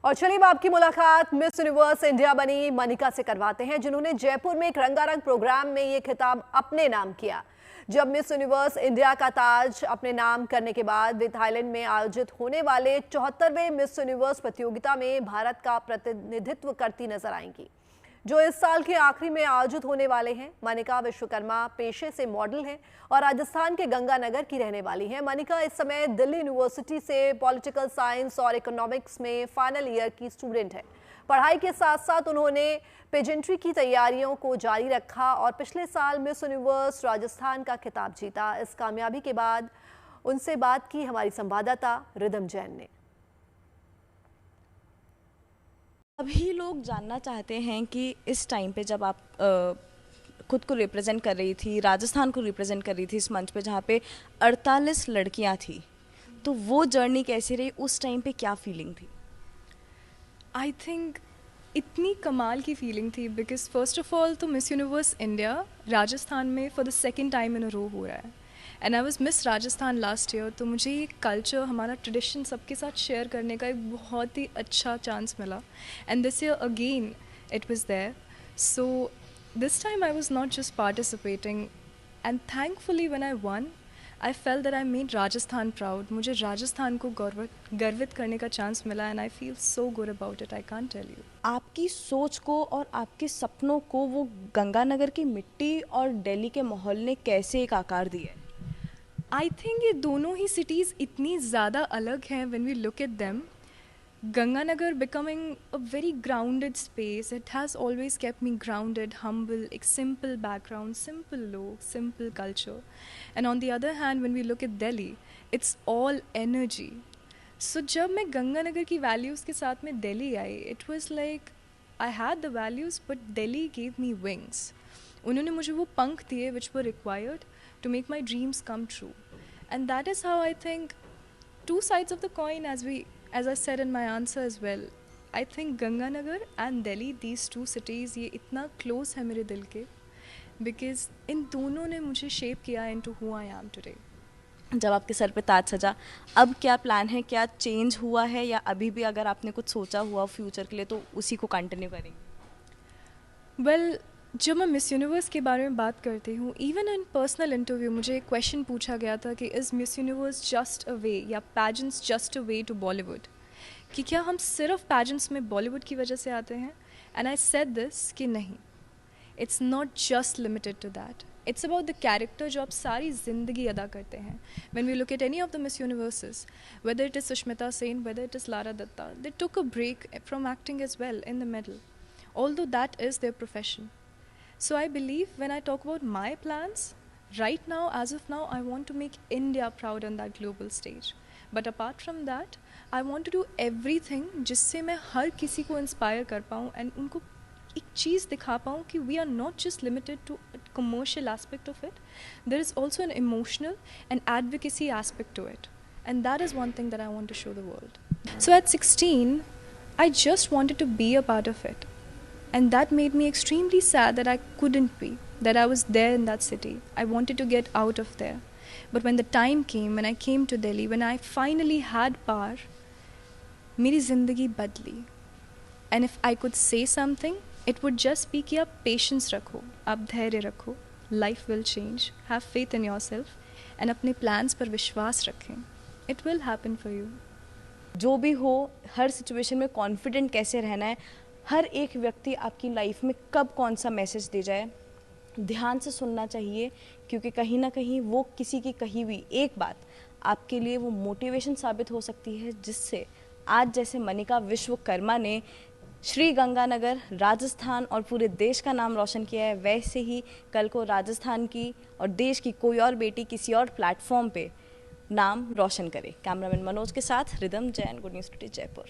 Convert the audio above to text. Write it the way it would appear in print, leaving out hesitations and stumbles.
और चलिए अब आपकी मुलाकात मिस यूनिवर्स इंडिया बनी मनिका से करवाते हैं, जिन्होंने जयपुर में एक रंगारंग प्रोग्राम में ये खिताब अपने नाम किया। जब मिस यूनिवर्स इंडिया का ताज अपने नाम करने के बाद वे थाईलैंड में आयोजित होने वाले 74वें मिस यूनिवर्स प्रतियोगिता में भारत का प्रतिनिधित्व करती नजर आएंगी, जो इस साल के आखिरी में आयोजित होने वाले हैं। मनिका विश्वकर्मा पेशे से मॉडल हैं और राजस्थान के गंगानगर की रहने वाली हैं। मनिका इस समय दिल्ली यूनिवर्सिटी से पॉलिटिकल साइंस और इकोनॉमिक्स में फाइनल ईयर की स्टूडेंट है। पढ़ाई के साथ साथ उन्होंने पेजेंट्री की तैयारियों को जारी रखा और पिछले साल मिस यूनिवर्स राजस्थान का खिताब जीता। इस कामयाबी के बाद उनसे बात की हमारी संवाददाता रिदम जैन ने। सभी लोग जानना चाहते हैं कि इस टाइम पे जब आप खुद को रिप्रेजेंट कर रही थी, राजस्थान को रिप्रेजेंट कर रही थी इस मंच पे जहाँ पे 48 लड़कियाँ थी, तो वो जर्नी कैसी रही? उस टाइम पे क्या फीलिंग थी? आई थिंक इतनी कमाल की फीलिंग थी बिकॉज फर्स्ट ऑफ ऑल तो मिस यूनिवर्स इंडिया राजस्थान में for the second time in a row हो रहा है and I was Miss Rajasthan last year. तो मुझे ये कल्चर, हमारा ट्रेडिशन सबके साथ शेयर करने का एक बहुत ही अच्छा चांस मिला and this year again it was there. So this time I was not just participating and thankfully when I won I felt that I made Rajasthan proud. मुझे राजस्थान को गर्वित करने का चांस मिला and I feel so good about it, I can't tell you. आपकी सोच को और आपके सपनों को वो गंगानगर की मिट्टी और दिल्ली के माहौल ने कैसे एक आकार दिया? आई थिंक ये दोनों ही सिटीज़ इतनी ज़्यादा अलग हैं when we look at them. Ganganagar becoming a very grounded space, it has always kept me grounded, humble, एक simple background, simple लोग, simple culture. And on the other hand, when we look at Delhi, it's all energy. So जब मैं गंगानगर की values के साथ में दिल्ली आई, it was like I had the values, but Delhi gave me wings. उन्होंने मुझे वो पंख दिए which were required to make my dreams come true. And that is how I think two sides of the coin, as I said in my answer as well, I think Ganganagar and Delhi, these two cities, ये इतना close है मेरे दिल के because इन दोनों ने मुझे shape किया into who I am today. जब आपके सर पे ताज सजा, अब क्या प्लान है? क्या चेंज हुआ है या अभी भी अगर आपने कुछ सोचा हुआ फ्यूचर के लिए तो उसी को कंटिन्यू करेंगे? Well, जब मैं मिस यूनिवर्स के बारे में बात करती हूँ, इवन इन पर्सनल इंटरव्यू मुझे एक क्वेश्चन पूछा गया था कि is Miss Universe just a way या pageants just a way to Bollywood, कि क्या हम सिर्फ पैजेंट्स में बॉलीवुड की वजह से आते हैं? एंड आई सेड दिस कि नहीं, it's not just limited to that, it's about the character जो आप सारी ज़िंदगी अदा करते हैं। When we look at any of the Miss Universes, whether it is Sushmita Sen, whether it is Lara Dutta, they took a break from acting as well in the middle, although that is their profession. So I believe when I talk about my plans, right now, as of now, I want to make India proud on that global stage. But apart from that, I want to do everything जिससे मैं हर किसी को inspire कर पाऊँ and उनको एक चीज़ दिखा पाऊँ कि we are not just limited to a commercial aspect of it. There is also an emotional and advocacy aspect to it. And that is one thing that I want to show the world. So at 16, I just wanted to be a part of it. And that made me extremely sad that I couldn't be, that I was there in that city. I wanted to get out of there. But when the time came, when I came to Delhi, when I finally had power, मेरी ज़िंदगी बदली. And if I could say something, it would just be कि आप patience रखो, आप धैर्य रखो, life will change, have faith in yourself, and अपने plans पर विश्वास रखें. It will happen for you. जो भी हो, हर सिचुएशन में कॉन्फिडेंट कैसे रहना है, हर एक व्यक्ति आपकी लाइफ में कब कौन सा मैसेज दे जाए ध्यान से सुनना चाहिए, क्योंकि कहीं ना कहीं वो किसी की कही हुई एक बात आपके लिए वो मोटिवेशन साबित हो सकती है, जिससे आज जैसे मनिका विश्वकर्मा ने श्री गंगानगर, राजस्थान और पूरे देश का नाम रोशन किया है, वैसे ही कल को राजस्थान की और देश की कोई और बेटी किसी और प्लेटफॉर्म पे नाम रोशन करे। कैमरामैन मनोज के साथ rhythm Jain, good news today Jaipur.